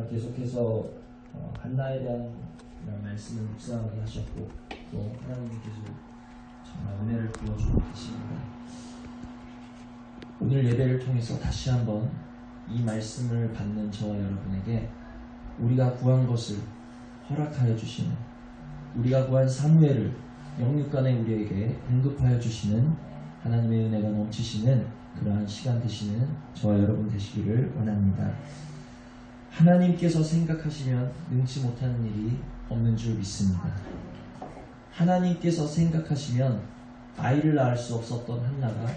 계속해서 한나에 대한 말씀을 묵상하게 하셨고 또 하나님께서 정말 은혜를 부어주고 계십니다. 오늘 예배를 통해서 다시 한번 이 말씀을 받는 저와 여러분에게 우리가 구한 것을 허락하여 주시는, 우리가 구한 사무엘을 영육간에 우리에게 공급하여 주시는 하나님의 은혜가 넘치시는 그러한 시간 되시는 저와 여러분 되시기를 원합니다. 하나님께서 생각하시면 능치 못하는 일이 없는 줄 믿습니다. 하나님께서 생각하시면 아이를 낳을 수 없었던 한나가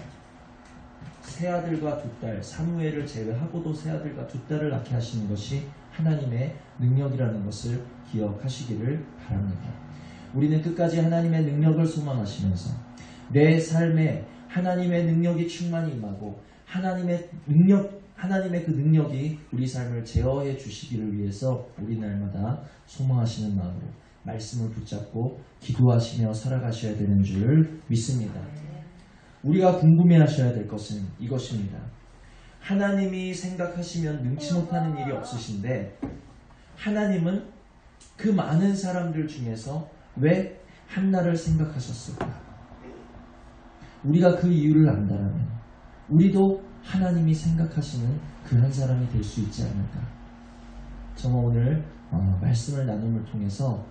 세 아들과 두 딸, 사무엘을 제외하고도 세 아들과 두 딸을 낳게 하시는 것이 하나님의 능력이라는 것을 기억하시기를 바랍니다. 우리는 끝까지 하나님의 능력을 소망하시면서 내 삶에 하나님의 능력이 충만히 임하고 하나님의 그 능력이 우리 삶을 제어해 주시기를 위해서 우리 날마다 소망하시는 마음으로 말씀을 붙잡고 기도하시며 살아가셔야 되는 줄 믿습니다. 우리가 궁금해하셔야 될 것은 이것입니다. 하나님이 생각하시면 능치 못하는 일이 없으신데 하나님은 그 많은 사람들 중에서 왜 한나를 생각하셨을까? 우리가 그 이유를 안다면 우리도 하나님이 생각하시는 그 한 사람이 될 수 있지 않을까? 정말 오늘 말씀을 나눔을 통해서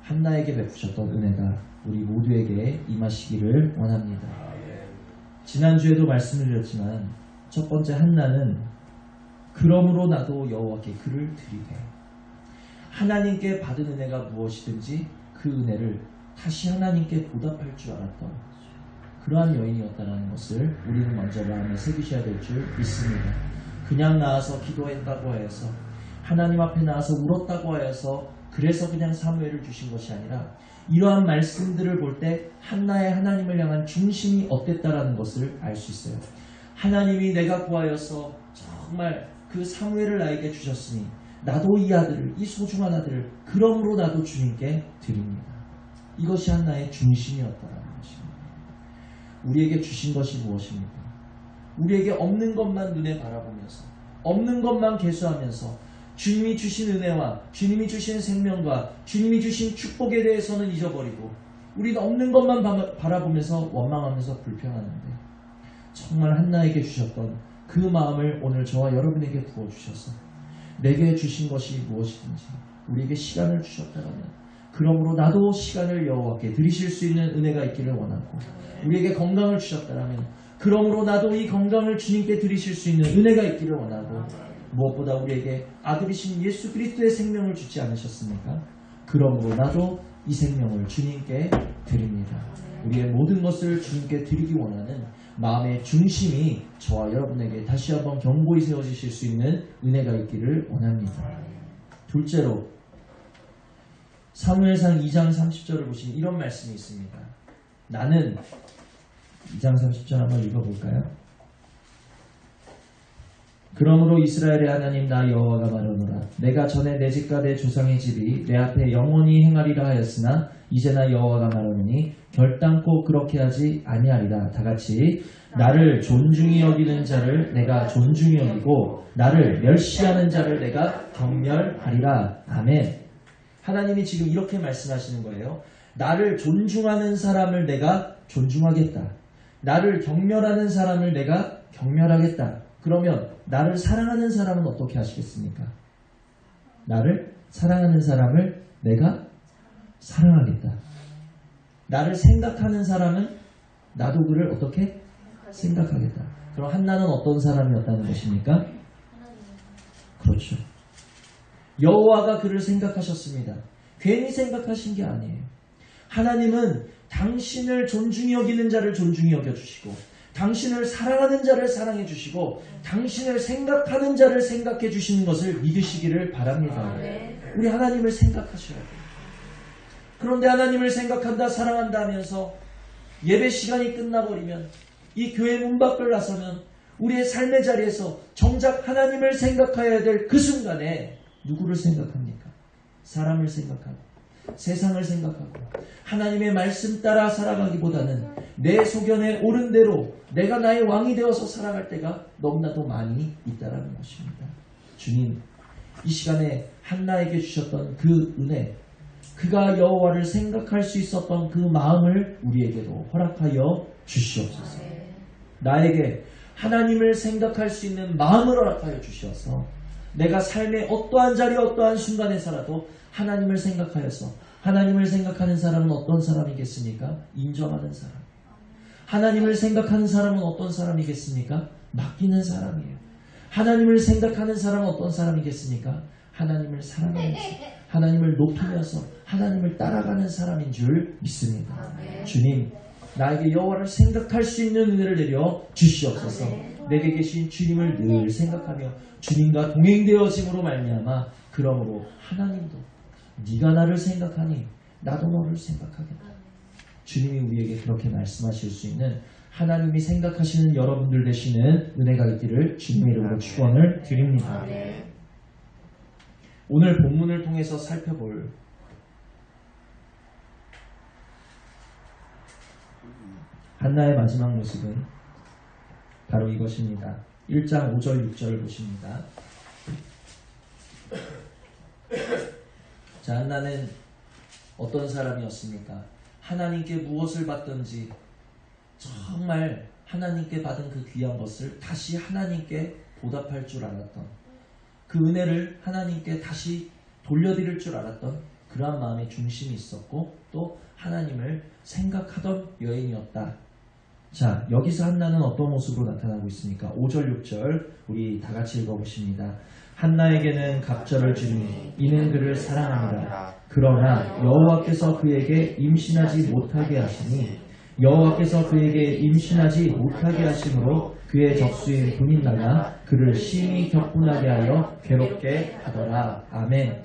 한나에게 베푸셨던 은혜가 우리 모두에게 임하시기를 원합니다. 지난주에도 말씀을 드렸지만 첫 번째 한나는 그러므로 나도 여호와께 글을 드리되, 하나님께 받은 은혜가 무엇이든지 그 은혜를 다시 하나님께 보답할 줄 알았던 그러한 여인이었다는 것을 우리는 먼저 마음에 새기셔야 될 줄 믿습니다. 그냥 나와서 기도했다고 해서, 하나님 앞에 나와서 울었다고 해서 그래서 그냥 사무엘을 주신 것이 아니라 이러한 말씀들을 볼 때 한나의 하나님을 향한 중심이 어땠다라는 것을 알 수 있어요. 하나님이 내가 구하여서 정말 그 사무엘을 나에게 주셨으니 나도 이 아들을, 이 소중한 아들을 그러므로 나도 주님께 드립니다. 이것이 한나의 중심이었다라는 것입니다. 우리에게 주신 것이 무엇입니까? 우리에게 없는 것만 눈에 바라보면서 없는 것만 계수하면서 주님이 주신 은혜와 주님이 주신 생명과 주님이 주신 축복에 대해서는 잊어버리고 우리는 없는 것만 바라보면서 원망하면서 불평하는데, 정말 한나에게 주셨던 그 마음을 오늘 저와 여러분에게 부어주셔서 내게 주신 것이 무엇이든지 우리에게 시간을 주셨다면 그러므로 나도 시간을 여호와께 드리실 수 있는 은혜가 있기를 원하고, 우리에게 건강을 주셨다면 그러므로 나도 이 건강을 주님께 드리실 수 있는 은혜가 있기를 원하고, 무엇보다 우리에게 아들이신 예수 그리스도의 생명을 주지 않으셨습니까? 그러므로 나도 이 생명을 주님께 드립니다. 우리의 모든 것을 주님께 드리기 원하는 마음의 중심이 저와 여러분에게 다시 한번 견고히 세워지실 수 있는 은혜가 있기를 원합니다. 둘째로 사무엘상 2장 30절을 보시면 이런 말씀이 있습니다. 나는 2장 30절 한번 읽어볼까요? 그러므로 이스라엘의 하나님 나 여호와가 말하노라. 내가 전에 내 집과 내 조상의 집이 내 앞에 영원히 행하리라 하였으나 이제 나 여호와가 말하노니 결단코 그렇게 하지 아니하리라. 다같이 나를 존중히 여기는 자를 내가 존중히 여기고 나를 멸시하는 자를 내가 경멸하리라. 아멘. 하나님이 지금 이렇게 말씀하시는 거예요. 나를 존중하는 사람을 내가 존중하겠다. 나를 경멸하는 사람을 내가 경멸하겠다. 그러면 나를 사랑하는 사람은 어떻게 하시겠습니까? 나를 사랑하는 사람을 내가 사랑하겠다. 나를 생각하는 사람은 나도 그를 어떻게 생각하겠다. 그럼 한나는 어떤 사람이었다는 것입니까? 그렇죠. 여호와가 그를 생각하셨습니다. 괜히 생각하신 게 아니에요. 하나님은 당신을 존중히 여기는 자를 존중히 여겨주시고 당신을 사랑하는 자를 사랑해 주시고 당신을 생각하는 자를 생각해 주시는 것을 믿으시기를 바랍니다. 우리 하나님을 생각하셔야 돼요. 그런데 하나님을 생각한다, 사랑한다 하면서 예배 시간이 끝나버리면 이 교회 문 밖을 나서면 우리의 삶의 자리에서 정작 하나님을 생각해야 될 그 순간에 누구를 생각합니까? 사람을 생각하고 세상을 생각하고 하나님의 말씀 따라 살아가기보다는 내 소견에 옳은 대로 내가 나의 왕이 되어서 살아갈 때가 너무나도 많이 있다라는 것입니다. 주님, 이 시간에 한나에게 주셨던 그 은혜, 그가 여호와를 생각할 수 있었던 그 마음을 우리에게도 허락하여 주시옵소서. 나에게 하나님을 생각할 수 있는 마음을 허락하여 주시어서 내가 삶의 어떠한 자리 어떠한 순간에서라도 하나님을 생각하여서, 하나님을 생각하는 사람은 어떤 사람이겠습니까? 인정하는 사람. 하나님을 생각하는 사람은 어떤 사람이겠습니까? 맡기는 사람이에요. 하나님을 생각하는 사람은 어떤 사람이겠습니까? 하나님을 사랑하면서, 하나님을 높이면서 하나님을 따라가는 사람인 줄 믿습니다. 주님, 나에게 여호와를 생각할 수 있는 은혜를 내려 주시옵소서. 내게 계신 주님을 늘 생각하며 주님과 동행되어짐으로 말미암아, 그러므로 하나님도 네가 나를 생각하니 나도 너를 생각하겠다. 주님이 우리에게 그렇게 말씀하실 수 있는, 하나님이 생각하시는 여러분들 되시는 은혜가 있기를 주님의 이름으로 축원을 드립니다. 오늘 본문을 통해서 살펴볼 한나의 마지막 모습은 바로 이것입니다. 1장 5절 6절을 보십니다. 자, 한나는 어떤 사람이었습니까? 하나님께 무엇을 받든지 정말 하나님께 받은 그 귀한 것을 다시 하나님께 보답할 줄 알았던, 그 은혜를 하나님께 다시 돌려드릴 줄 알았던 그러한 마음의 중심이 있었고, 또 하나님을 생각하던 여인이었다. 자, 여기서 한나는 어떤 모습으로 나타나고 있습니까? 5절 6절 우리 다 같이 읽어보십니다. 한나에게는 갑절을 주니 이는 그를 사랑합니다. 그러나 여호와께서 그에게 임신하지 못하게 하시니, 여호와께서 그에게 임신하지 못하게 하심으로 그의 적수인 분인나가 그를 심히 격분하게 하여 괴롭게 하더라. 아멘.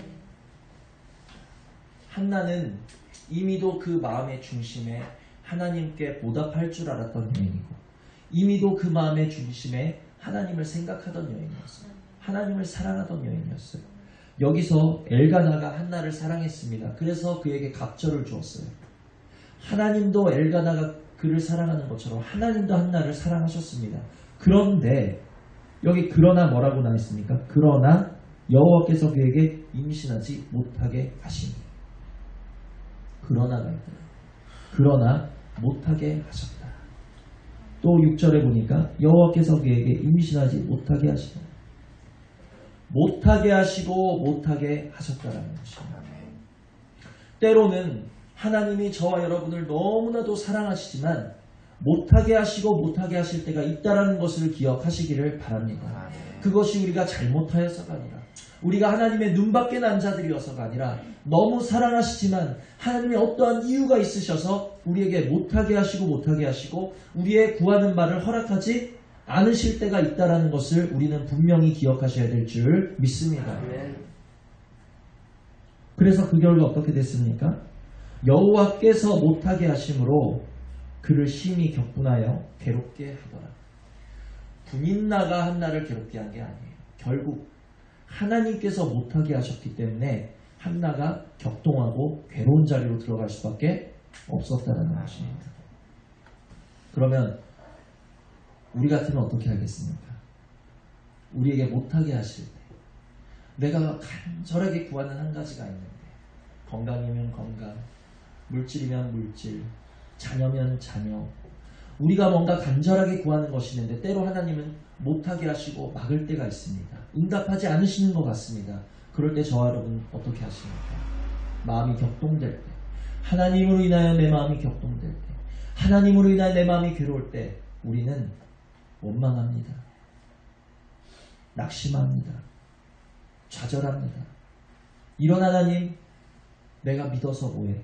한나는 이미도 그 마음의 중심에 하나님께 보답할 줄 알았던 여인이고, 이미도 그 마음의 중심에 하나님을 생각하던 여인이었어요. 하나님을 사랑하던 여인이었어요. 여기서 엘가나가 한나를 사랑했습니다. 그래서 그에게 갑절을 주었어요. 하나님도 엘가나가 그를 사랑하는 것처럼 하나님도 한나를 사랑하셨습니다. 그런데 여기 그러나 뭐라고 나와 있습니까? 그러나 여호와께서 그에게 임신하지 못하게 하시니. 그러나가 있어요. 그러나 못하게 하셨다. 또 6절에 보니까 여호와께서 그에게 임신하지 못하게 하시다. 못하게 하시고 못하게 하셨다라는 것입니다. 때로는 하나님이 저와 여러분을 너무나도 사랑하시지만 못하게 하시고 못하게 하실 때가 있다라는 것을 기억하시기를 바랍니다. 그것이 우리가 잘못하여서가 아니라, 우리가 하나님의 눈밖에 난 자들이어서가 아니라, 너무 사랑하시지만 하나님의 어떠한 이유가 있으셔서 우리에게 못하게 하시고 못하게 하시고 우리의 구하는 바를 허락하지 않으실 때가 있다라는 것을 우리는 분명히 기억하셔야 될 줄 믿습니다. 그래서 그 결과 어떻게 됐습니까? 여호와께서 못하게 하심으로 그를 심히 격분하여 괴롭게 하더라. 분인나가 한나를 괴롭게 한 게 아니에요. 결국 하나님께서 못하게 하셨기 때문에 한나가 격동하고 괴로운 자리로 들어갈 수밖에 없었다는 것입니다. 그러면 우리 같으면 어떻게 하겠습니까? 우리에게 못하게 하실 때, 내가 간절하게 구하는 한 가지가 있는데, 건강이면 건강, 물질이면 물질, 자녀면 자녀, 우리가 뭔가 간절하게 구하는 것이 있는데 때로 하나님은 못하게 하시고 막을 때가 있습니다. 응답하지 않으시는 것 같습니다. 그럴 때 저와 여러분 어떻게 하십니까? 마음이 격동될 때, 하나님으로 인하여 내 마음이 격동될 때, 하나님으로 인하여 내 마음이 괴로울 때 우리는 원망합니다. 낙심합니다. 좌절합니다. 이런 하나님, 내가 믿어서 뭐해?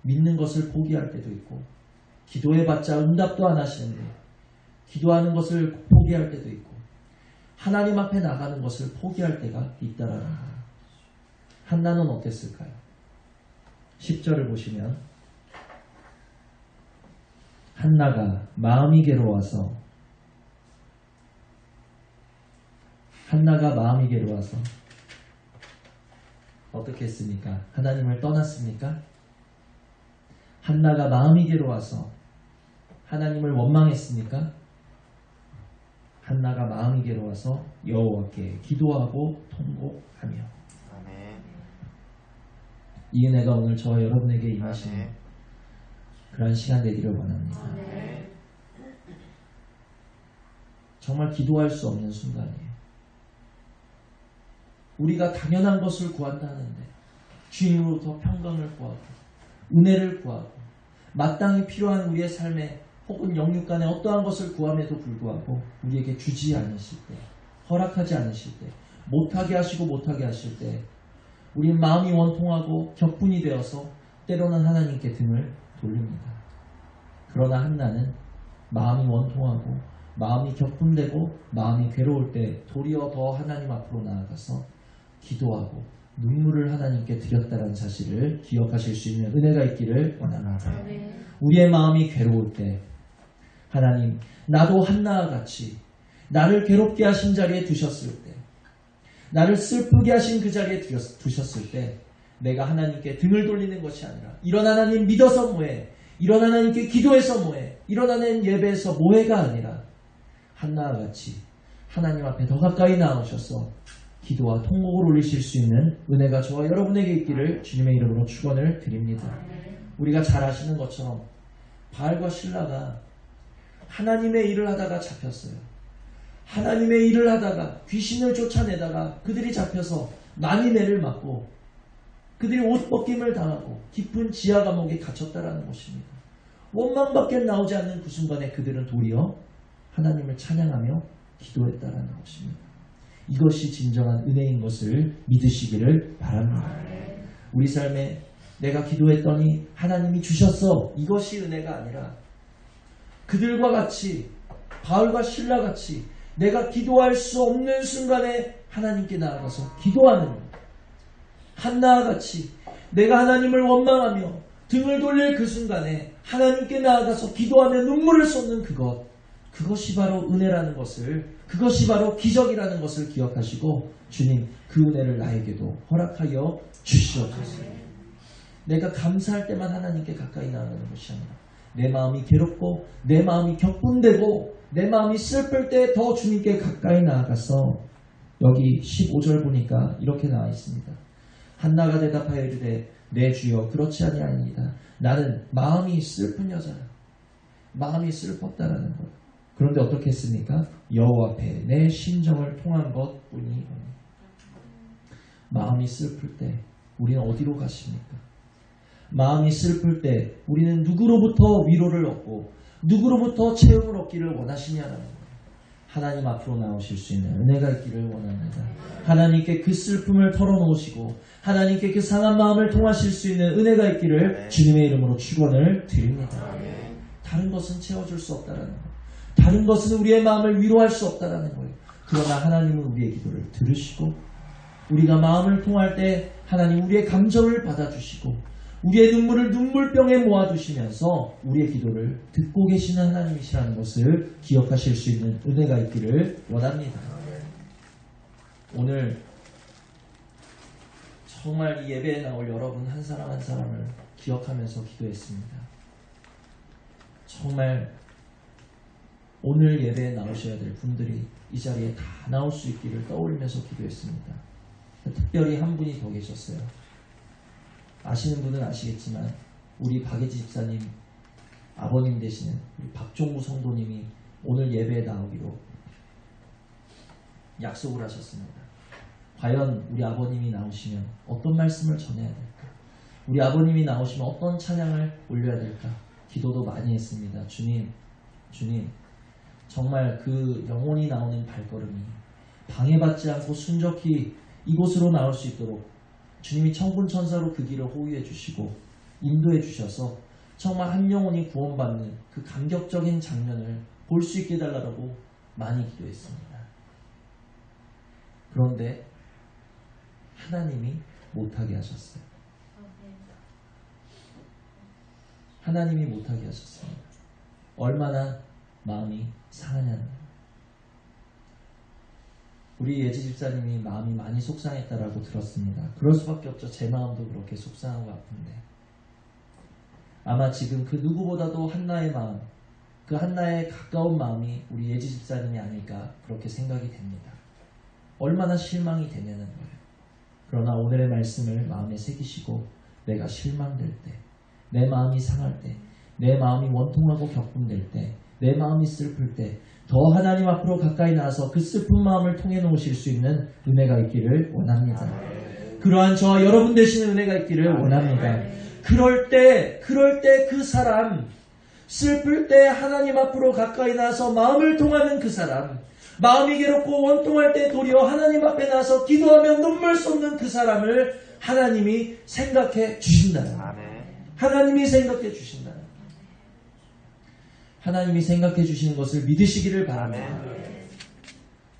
믿는 것을 포기할 때도 있고, 기도해봤자 응답도 안 하시는데 기도하는 것을 포기할 때도 있고, 하나님 앞에 나가는 것을 포기할 때가 있다라는 거예요. 한나는 어땠을까요? 10절을 보시면, 한나가 마음이 괴로워서 어떻게 했습니까? 하나님을 떠났습니까? 한나가 마음이 괴로워서 하나님을 원망했습니까? 한나가 마음이 괴로워서 여호와께 기도하고 통곡하며. 아멘. 이 은혜가 오늘 저와 여러분에게 임하시는 아멘. 그러한 시간 되기를 원합니다. 아멘. 정말 기도할 수 없는 순간이에요. 우리가 당연한 것을 구한다 하는데 주님으로부터 평강을 구하고 은혜를 구하고 마땅히 필요한 우리의 삶에 혹은 영육간에 어떠한 것을 구함에도 불구하고 우리에게 주지 않으실 때, 허락하지 않으실 때, 못하게 하시고 못하게 하실 때 우리는 마음이 원통하고 격분이 되어서 때로는 하나님께 등을 돌립니다. 그러나 한나는 마음이 원통하고 마음이 격분되고 마음이 괴로울 때 도리어 더 하나님 앞으로 나아가서 기도하고 눈물을 하나님께 드렸다는 사실을 기억하실 수 있는 은혜가 있기를 원합니다. 우리의 마음이 괴로울 때 하나님, 나도 한나와 같이 나를 괴롭게 하신 자리에 두셨을 때, 나를 슬프게 하신 그 자리에 두셨을 때 내가 하나님께 등을 돌리는 것이 아니라 이런 하나님 믿어서 뭐해, 이런 하나님께 기도해서 뭐해, 이런 하나님 예배에서 뭐해가 아니라 한나와 같이 하나님 앞에 더 가까이 나오셔서 기도와 통곡을 올리실 수 있는 은혜가 저와 여러분에게 있기를 주님의 이름으로 축원을 드립니다. 우리가 잘 아시는 것처럼 바알과 실라가 하나님의 일을 하다가 잡혔어요. 하나님의 일을 하다가 귀신을 쫓아내다가 그들이 잡혀서 많이 매를 맞고 그들이 옷 벗김을 당하고 깊은 지하 감옥에 갇혔다라는 것입니다. 원망밖에 나오지 않는 그 순간에 그들은 도리어 하나님을 찬양하며 기도했다라는 것입니다. 이것이 진정한 은혜인 것을 믿으시기를 바랍니다. 우리 삶에 내가 기도했더니 하나님이 주셨어, 이것이 은혜가 아니라 그들과 같이 바울과 실라 같이 내가 기도할 수 없는 순간에 하나님께 나아가서 기도하는 것, 한나와 같이 내가 하나님을 원망하며 등을 돌릴 그 순간에 하나님께 나아가서 기도하며 눈물을 쏟는 그것이 바로 은혜라는 것을, 그것이 바로 기적이라는 것을 기억하시고 주님, 그 은혜를 나에게도 허락하여 주시옵소서. 내가 감사할 때만 하나님께 가까이 나아가는 것이 아니라 내 마음이 괴롭고 내 마음이 격분되고 내 마음이 슬플 때 더 주님께 가까이 나아가서, 여기 15절 보니까 이렇게 나와 있습니다. 한나가 대답하여 이르되 내 주여 그렇지 아니하니이다. 나는 마음이 슬픈 여자라. 마음이 슬펐다라는 것. 그런데 어떻게 했습니까? 여호와 앞에 내 심정을 통한 것뿐이오니. 마음이 슬플 때 우리는 어디로 가십니까? 마음이 슬플 때 우리는 누구로부터 위로를 얻고 누구로부터 채움을 얻기를 원하시냐라는 거예요. 하나님 앞으로 나오실 수 있는 은혜가 있기를 원합니다. 하나님께 그 슬픔을 털어놓으시고 하나님께 그 상한 마음을 통하실 수 있는 은혜가 있기를 주님의 이름으로 축원을 드립니다. 다른 것은 채워줄 수 없다라는 거예요. 다른 것은 우리의 마음을 위로할 수 없다라는 거예요. 그러나 하나님은 우리의 기도를 들으시고 우리가 마음을 통할 때 하나님 우리의 감정을 받아주시고 우리의 눈물을 눈물병에 모아두시면서 우리의 기도를 듣고 계시는 하나님이시라는 것을 기억하실 수 있는 은혜가 있기를 원합니다. 오늘 정말 이 예배에 나올 여러분 한 사람 한 사람을 기억하면서 기도했습니다. 정말 오늘 예배에 나오셔야 될 분들이 이 자리에 다 나올 수 있기를 떠올리면서 기도했습니다. 특별히 한 분이 더 계셨어요. 아시는 분은 아시겠지만 우리 박예지 집사님 아버님 되시는 우리 박종우 성도님이 오늘 예배에 나오기로 약속을 하셨습니다. 과연 우리 아버님이 나오시면 어떤 말씀을 전해야 될까? 우리 아버님이 나오시면 어떤 찬양을 올려야 될까? 기도도 많이 했습니다. 주님, 정말 그 영혼이 나오는 발걸음이 방해받지 않고 순적히 이곳으로 나올 수 있도록 주님이 천군천사로 그 길을 호위해 주시고 인도해 주셔서 정말 한 영혼이 구원받는 그 감격적인 장면을 볼 수 있게 해달라고 많이 기도했습니다. 그런데 하나님이 못하게 하셨어요. 하나님이 못하게 하셨습니다. 얼마나 마음이 상하냐는 거예요. 우리 예지 집사님이 마음이 많이 속상했다라고 들었습니다. 그럴 수밖에 없죠. 제 마음도 그렇게 속상하고 아픈데 아마 지금 그 누구보다도 한나의 마음, 그 한나의 가까운 마음이 우리 예지 집사님이 아닐까 그렇게 생각이 됩니다. 얼마나 실망이 되냐는 거예요. 그러나 오늘의 말씀을 마음에 새기시고 내가 실망될 때, 내 마음이 상할 때, 내 마음이 원통하고 격분될 때, 내 마음이 슬플 때 더 하나님 앞으로 가까이 나와서 그 슬픈 마음을 통해 놓으실 수 있는 은혜가 있기를 원합니다. 그러한 저와 여러분 되시는 은혜가 있기를 원합니다. 그럴 때 그 사람, 슬플 때 하나님 앞으로 가까이 나와서 마음을 통하는 그 사람, 마음이 괴롭고 원통할 때 도리어 하나님 앞에 나와서 기도하며 눈물 쏟는 그 사람을 하나님이 생각해 주신다는 거예요. 하나님이 생각해 주신다는 거예요. 하나님이 생각해 주시는 것을 믿으시기를 바랍니다.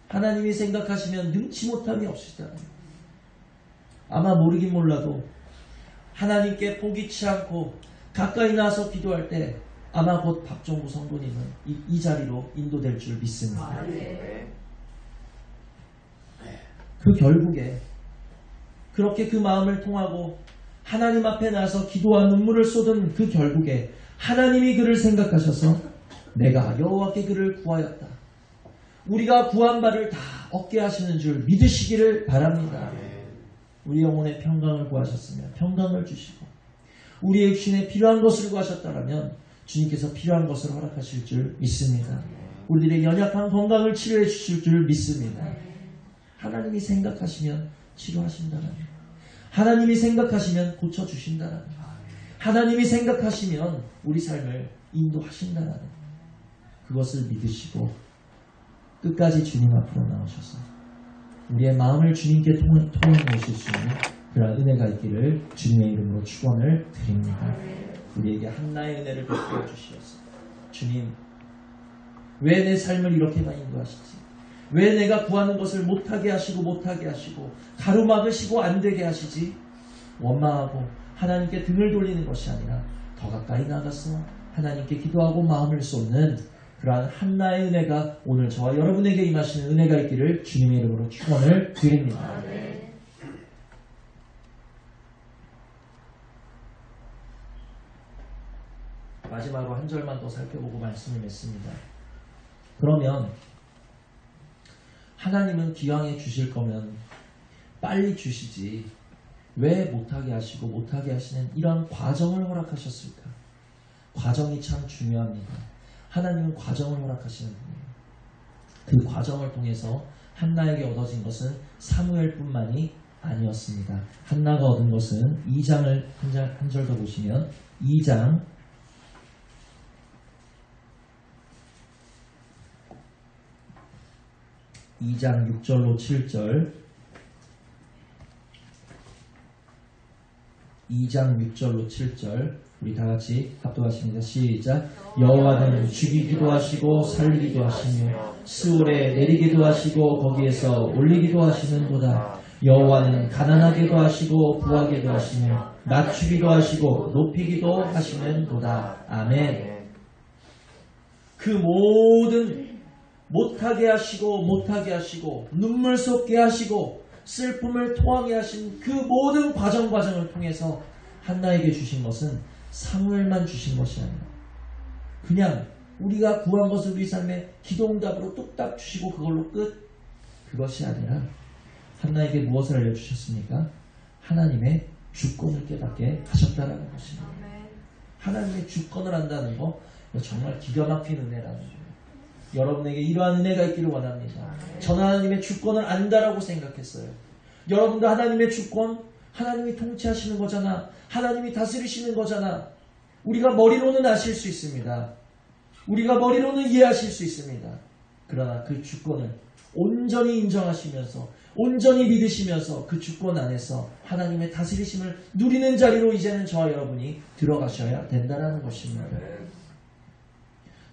하나님이 생각하시면 능치 못함이 없으시다는 거예요. 아마 모르긴 몰라도 하나님께 포기치 않고 가까이 나와서 기도할 때 아마 곧 박종구 성도님은 이 자리로 인도될 줄 믿습니다. 그 결국에 그렇게 그 마음을 통하고 하나님 앞에 나서 기도와 눈물을 쏟은 그 결국에 하나님이 그를 생각하셔서 내가 여호와께 그를 구하였다. 우리가 구한 바를 다 얻게 하시는 줄 믿으시기를 바랍니다. 우리 영혼의 평강을 구하셨으면 평강을 주시고 우리의 육신에 필요한 것을 구하셨다면 주님께서 필요한 것을 허락하실 줄 믿습니다. 우리들의 연약한 건강을 치료해 주실 줄 믿습니다. 하나님이 생각하시면 치료하신다라는, 하나님이 생각하시면 고쳐주신다라는, 하나님이 생각하시면 우리 삶을 인도하신다라는 그것을 믿으시고 끝까지 주님 앞으로 나오셔서 우리의 마음을 주님께 통해 놓으실 수 있는 그런 은혜가 있기를 주님의 이름으로 축원을 드립니다. 우리에게 한나의 은혜를 베풀어 주시옵소서. 주님, 왜 내 삶을 이렇게만 인도하시지? 왜 내가 구하는 것을 못하게 하시고 가로막으시고 안 되게 하시지? 원망하고 하나님께 등을 돌리는 것이 아니라 더 가까이 나가서 하나님께 기도하고 마음을 쏟는 그러한 한나의 은혜가 오늘 저와 여러분에게 임하시는 은혜가 있기를 주님의 이름으로 축원을 드립니다. 마지막으로 한 절만 더 살펴보고 말씀을 맺습니다. 그러면 하나님은 기왕에 주실 거면 빨리 주시지 왜 못하게 하시고 못하게 하시는 이런 과정을 허락하셨을까? 과정이 참 중요합니다. 하나님은 과정을 허락하시는 분이에요. 그 과정을 통해서 한나에게 얻어진 것은 사무엘뿐만이 아니었습니다. 한나가 얻은 것은 2장을 한 절 더 보시면 2장 6절로 7절 2장 6절로 7절 우리 다같이 합독하십니다. 시작. 여호와는 죽이기도 하시고 살리기도 하시며 스올에 내리기도 하시고 거기에서 올리기도 하시는도다. 여호와는 가난하게도 하시고 부하게도 하시며 낮추기도 하시고 높이기도 하시는도다. 아멘. 그 모든 못하게 하시고 눈물 쏟게 하시고 슬픔을 토하게 하신 그 모든 과정을 통해서 한나에게 주신 것은 사무엘만 주신 것이 아니라 그냥 우리가 구한 것을 우리 삶에 기도응답으로 뚝딱 주시고 그걸로 끝, 그것이 아니라 한나에게 무엇을 알려주셨습니까? 하나님의 주권을 깨닫게 하셨다는 것입니다. 하나님의 주권을 안다는 거 정말 기가 막힌 은혜라는 거예요. 여러분에게 이러한 은혜가 있기를 원합니다. 저는 하나님의 주권을 안다라고 생각했어요. 여러분도 하나님의 주권, 하나님이 통치하시는 거잖아. 하나님이 다스리시는 거잖아. 우리가 머리로는 아실 수 있습니다. 우리가 머리로는 이해하실 수 있습니다. 그러나 그 주권을 온전히 인정하시면서 온전히 믿으시면서 그 주권 안에서 하나님의 다스리심을 누리는 자리로 이제는 저와 여러분이 들어가셔야 된다는 것입니다.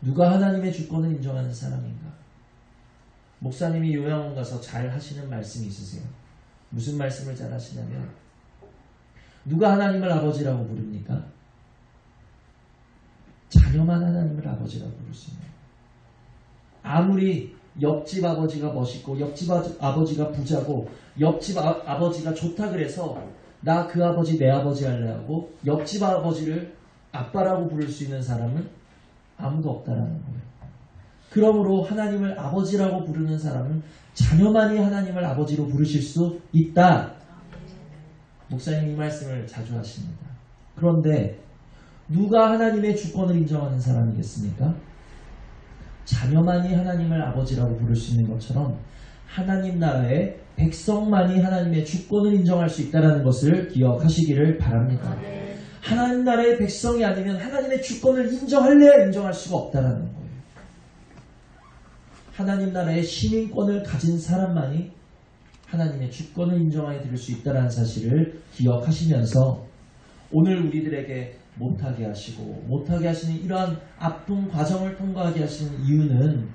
누가 하나님의 주권을 인정하는 사람인가? 목사님이 요양원 가서 잘 하시는 말씀이 있으세요. 무슨 말씀을 잘 하시냐면 누가 하나님을 아버지라고 부릅니까? 자녀만 하나님을 아버지라고 부를 수 있는. 아무리 옆집 아버지가 멋있고 옆집 아버지가 부자고 옆집 아버지가 좋다 그래서 나 그 아버지 내 아버지 할래 하고 옆집 아버지를 아빠라고 부를 수 있는 사람은 아무도 없다라는 거예요. 그러므로 하나님을 아버지라고 부르는 사람은 자녀만이 하나님을 아버지로 부르실 수 있다. 목사님 이 말씀을 자주 하십니다. 그런데 누가 하나님의 주권을 인정하는 사람이겠습니까? 자녀만이 하나님을 아버지라고 부를 수 있는 것처럼 하나님 나라의 백성만이 하나님의 주권을 인정할 수 있다는 것을 기억하시기를 바랍니다. 하나님 나라의 백성이 아니면 하나님의 주권을 인정할래야 인정할 수가 없다는 거예요. 하나님 나라의 시민권을 가진 사람만이 하나님의 주권을 인정하여 드릴 수 있다는 사실을 기억하시면서 오늘 우리들에게 못하게 하시고 못하게 하시는 이러한 아픈 과정을 통과하게 하시는 이유는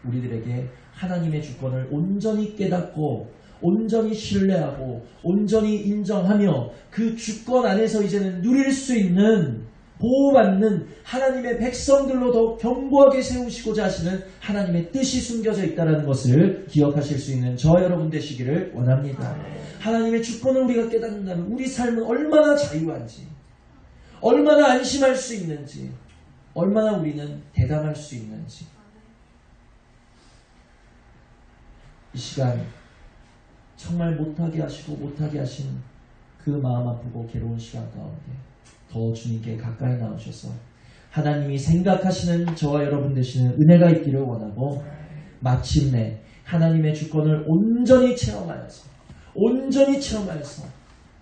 우리들에게 하나님의 주권을 온전히 깨닫고 온전히 신뢰하고 온전히 인정하며 그 주권 안에서 이제는 누릴 수 있는 보호받는 하나님의 백성들로 더욱 견고하게 세우시고자 하시는 하나님의 뜻이 숨겨져 있다는 것을 기억하실 수 있는 저 여러분 되시기를 원합니다. 하나님의 주권을 우리가 깨닫는다면 우리 삶은 얼마나 자유한지, 얼마나 안심할 수 있는지, 얼마나 우리는 대담할 수 있는지. 이 시간 정말 못하게 하시고 못하게 하신 그 마음 아프고 괴로운 시간 가운데 더 주님께 가까이 나오셔서 하나님이 생각하시는 저와 여러분 되시는 은혜가 있기를 원하고 마침내 하나님의 주권을 온전히 체험하여서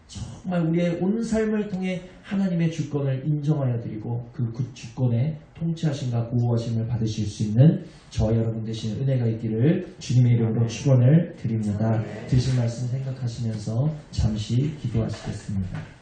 정말 우리의 온 삶을 통해 하나님의 주권을 인정하여 드리고 그 주권의 통치하심과 보호하심을 받으실 수 있는 저와 여러분 되시는 은혜가 있기를 주님의 이름으로 축원을 드립니다. 드신 말씀 생각하시면서 잠시 기도하시겠습니다.